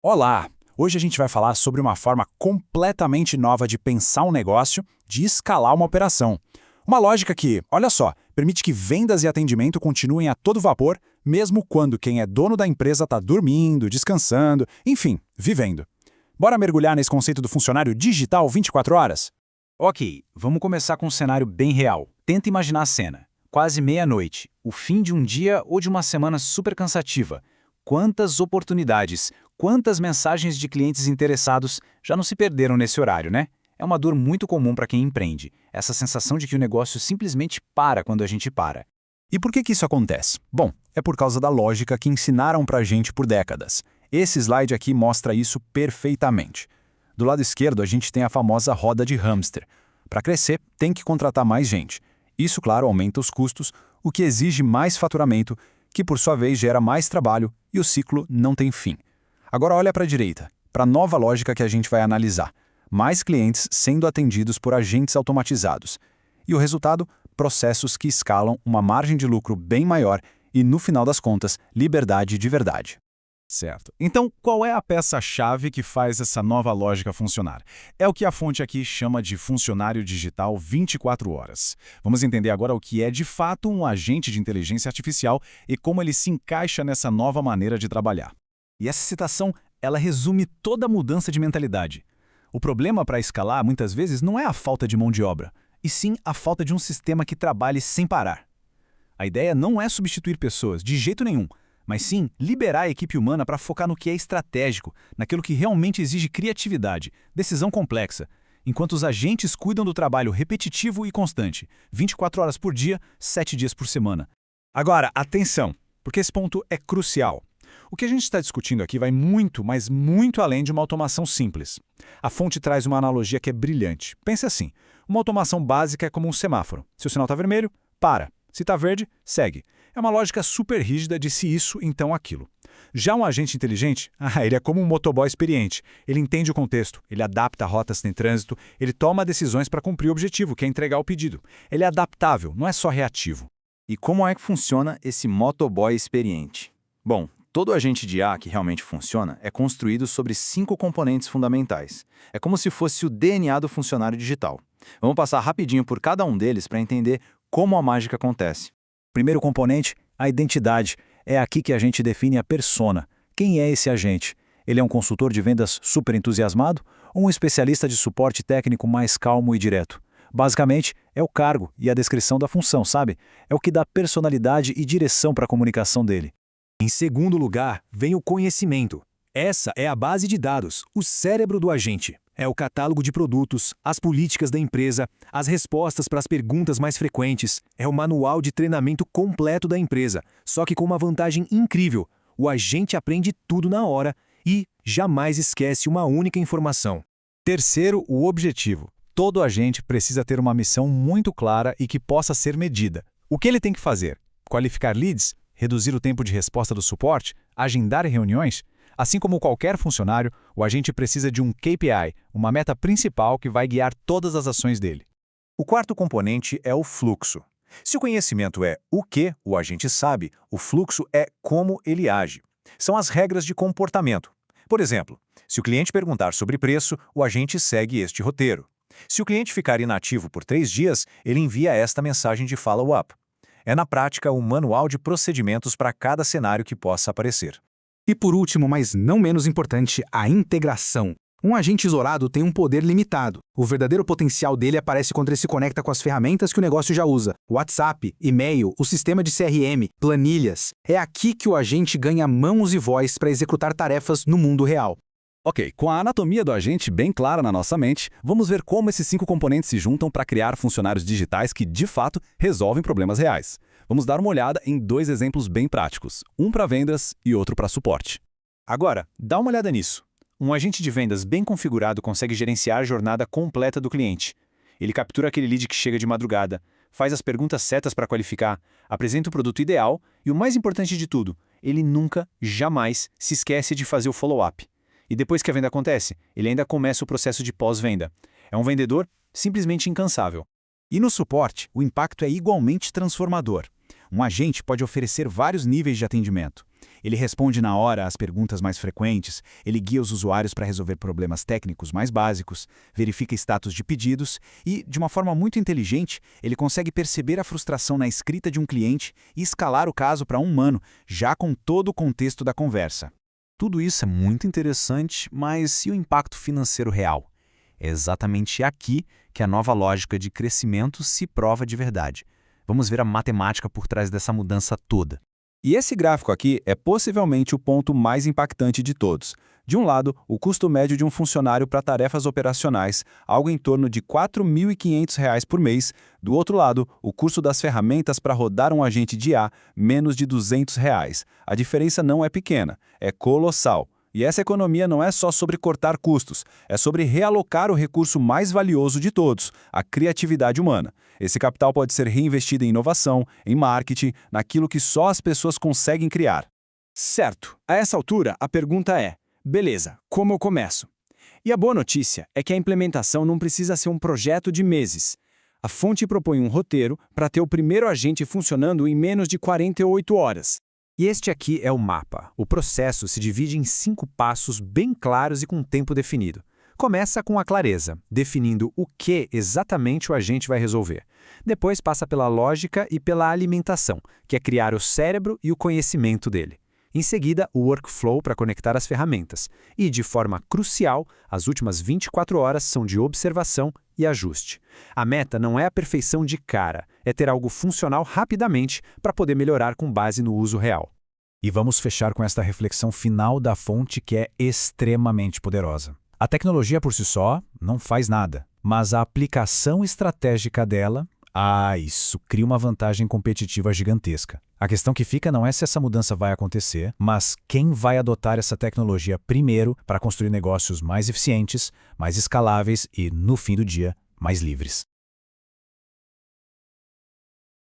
Olá! Hoje a gente vai falar sobre uma forma completamente nova de pensar um negócio, de escalar uma operação. Uma lógica que, olha só, permite que vendas e atendimento continuem a todo vapor, mesmo quando quem é dono da empresa está dormindo, descansando, enfim, vivendo. Bora mergulhar nesse conceito do funcionário digital 24 horas? Ok, vamos começar com um cenário bem real. Tenta imaginar a cena. Quase meia-noite, o fim de um dia ou de uma semana super cansativa. Quantas oportunidades, quantas mensagens de clientes interessados já não se perderam nesse horário, né? É uma dor muito comum para quem empreende, essa sensação de que o negócio simplesmente para quando a gente para. E por que isso acontece? Bom, é por causa da lógica que ensinaram pra gente por décadas. Esse slide aqui mostra isso perfeitamente. Do lado esquerdo, a gente tem a famosa roda de hamster. Para crescer, tem que contratar mais gente. Isso, claro, aumenta os custos, o que exige mais faturamento, que por sua vez gera mais trabalho e o ciclo não tem fim. Agora olha para a direita, para a nova lógica que a gente vai analisar. Mais clientes sendo atendidos por agentes automatizados. E o resultado? Processos que escalam uma margem de lucro bem maior e, no final das contas, liberdade de verdade. Certo. Então, qual é a peça-chave que faz essa nova lógica funcionar? É o que a fonte aqui chama de funcionário digital 24 horas. Vamos entender agora o que é de fato um agente de inteligência artificial e como ele se encaixa nessa nova maneira de trabalhar. E essa citação, ela resume toda a mudança de mentalidade. O problema para escalar, muitas vezes, não é a falta de mão de obra, e sim a falta de um sistema que trabalhe sem parar. A ideia não é substituir pessoas, de jeito nenhum, mas sim liberar a equipe humana para focar no que é estratégico, naquilo que realmente exige criatividade, decisão complexa, enquanto os agentes cuidam do trabalho repetitivo e constante, 24 horas por dia, 7 dias por semana. Agora, atenção, porque esse ponto é crucial. O que a gente está discutindo aqui vai muito, mas muito além de uma automação simples. A fonte traz uma analogia que é brilhante. Pense assim, uma automação básica é como um semáforo. Se o sinal está vermelho, para. Se está verde, segue. É uma lógica super rígida de se isso, então aquilo. Já um agente inteligente, ele é como um motoboy experiente. Ele entende o contexto, ele adapta rotas em trânsito, ele toma decisões para cumprir o objetivo, que é entregar o pedido. Ele é adaptável, não é só reativo. E como é que funciona esse motoboy experiente? Bom, todo agente de IA que realmente funciona é construído sobre 5 componentes fundamentais. É como se fosse o DNA do funcionário digital. Vamos passar rapidinho por cada um deles para entender como a mágica acontece. Primeiro componente, a identidade. É aqui que a gente define a persona. Quem é esse agente? Ele é um consultor de vendas super entusiasmado ou um especialista de suporte técnico mais calmo e direto? Basicamente, é o cargo e a descrição da função, sabe? É o que dá personalidade e direção para a comunicação dele. Em segundo lugar, vem o conhecimento. Essa é a base de dados, o cérebro do agente. É o catálogo de produtos, as políticas da empresa, as respostas para as perguntas mais frequentes. É o manual de treinamento completo da empresa, só que com uma vantagem incrível. O agente aprende tudo na hora e jamais esquece uma única informação. Terceiro, o objetivo. Todo agente precisa ter uma missão muito clara e que possa ser medida. O que ele tem que fazer? Qualificar leads? Reduzir o tempo de resposta do suporte? Agendar reuniões? Assim como qualquer funcionário, o agente precisa de um KPI, uma meta principal que vai guiar todas as ações dele. O quarto componente é o fluxo. Se o conhecimento é o que o agente sabe, o fluxo é como ele age. São as regras de comportamento. Por exemplo, se o cliente perguntar sobre preço, o agente segue este roteiro. Se o cliente ficar inativo por 3 dias, ele envia esta mensagem de follow-up. É, na prática, um manual de procedimentos para cada cenário que possa aparecer. E por último, mas não menos importante, a integração. Um agente isolado tem um poder limitado. O verdadeiro potencial dele aparece quando ele se conecta com as ferramentas que o negócio já usa. WhatsApp, e-mail, o sistema de CRM, planilhas. É aqui que o agente ganha mãos e voz para executar tarefas no mundo real. Ok, com a anatomia do agente bem clara na nossa mente, vamos ver como esses 5 componentes se juntam para criar funcionários digitais que, de fato, resolvem problemas reais. Vamos dar uma olhada em 2 exemplos bem práticos, um para vendas e outro para suporte. Agora, dá uma olhada nisso. Um agente de vendas bem configurado consegue gerenciar a jornada completa do cliente. Ele captura aquele lead que chega de madrugada, faz as perguntas certas para qualificar, apresenta o produto ideal e, o mais importante de tudo, ele nunca, jamais, se esquece de fazer o follow-up. E depois que a venda acontece, ele ainda começa o processo de pós-venda. É um vendedor simplesmente incansável. E no suporte, o impacto é igualmente transformador. Um agente pode oferecer vários níveis de atendimento. Ele responde na hora às perguntas mais frequentes, ele guia os usuários para resolver problemas técnicos mais básicos, verifica status de pedidos e, de uma forma muito inteligente, ele consegue perceber a frustração na escrita de um cliente e escalar o caso para um humano, já com todo o contexto da conversa. Tudo isso é muito interessante, mas e o impacto financeiro real? É exatamente aqui que a nova lógica de crescimento se prova de verdade. Vamos ver a matemática por trás dessa mudança toda. E esse gráfico aqui é possivelmente o ponto mais impactante de todos. De um lado, o custo médio de um funcionário para tarefas operacionais, algo em torno de R$ 4.500 por mês. Do outro lado, o custo das ferramentas para rodar um agente de IA, menos de R$ 200. A diferença não é pequena, é colossal. E essa economia não é só sobre cortar custos, é sobre realocar o recurso mais valioso de todos, a criatividade humana. Esse capital pode ser reinvestido em inovação, em marketing, naquilo que só as pessoas conseguem criar. Certo. A essa altura, a pergunta é: beleza, como eu começo? E a boa notícia é que a implementação não precisa ser um projeto de meses. A fonte propõe um roteiro para ter o primeiro agente funcionando em menos de 48 horas. E este aqui é o mapa. O processo se divide em 5 passos bem claros e com tempo definido. Começa com a clareza, definindo o que exatamente o agente vai resolver. Depois passa pela lógica e pela alimentação, que é criar o cérebro e o conhecimento dele. Em seguida, o workflow para conectar as ferramentas. E, de forma crucial, as últimas 24 horas são de observação e ajuste. A meta não é a perfeição de cara, é ter algo funcional rapidamente para poder melhorar com base no uso real. E vamos fechar com esta reflexão final da fonte que é extremamente poderosa. A tecnologia por si só não faz nada, mas a aplicação estratégica dela, isso cria uma vantagem competitiva gigantesca. A questão que fica não é se essa mudança vai acontecer, mas quem vai adotar essa tecnologia primeiro para construir negócios mais eficientes, mais escaláveis e, no fim do dia, mais livres.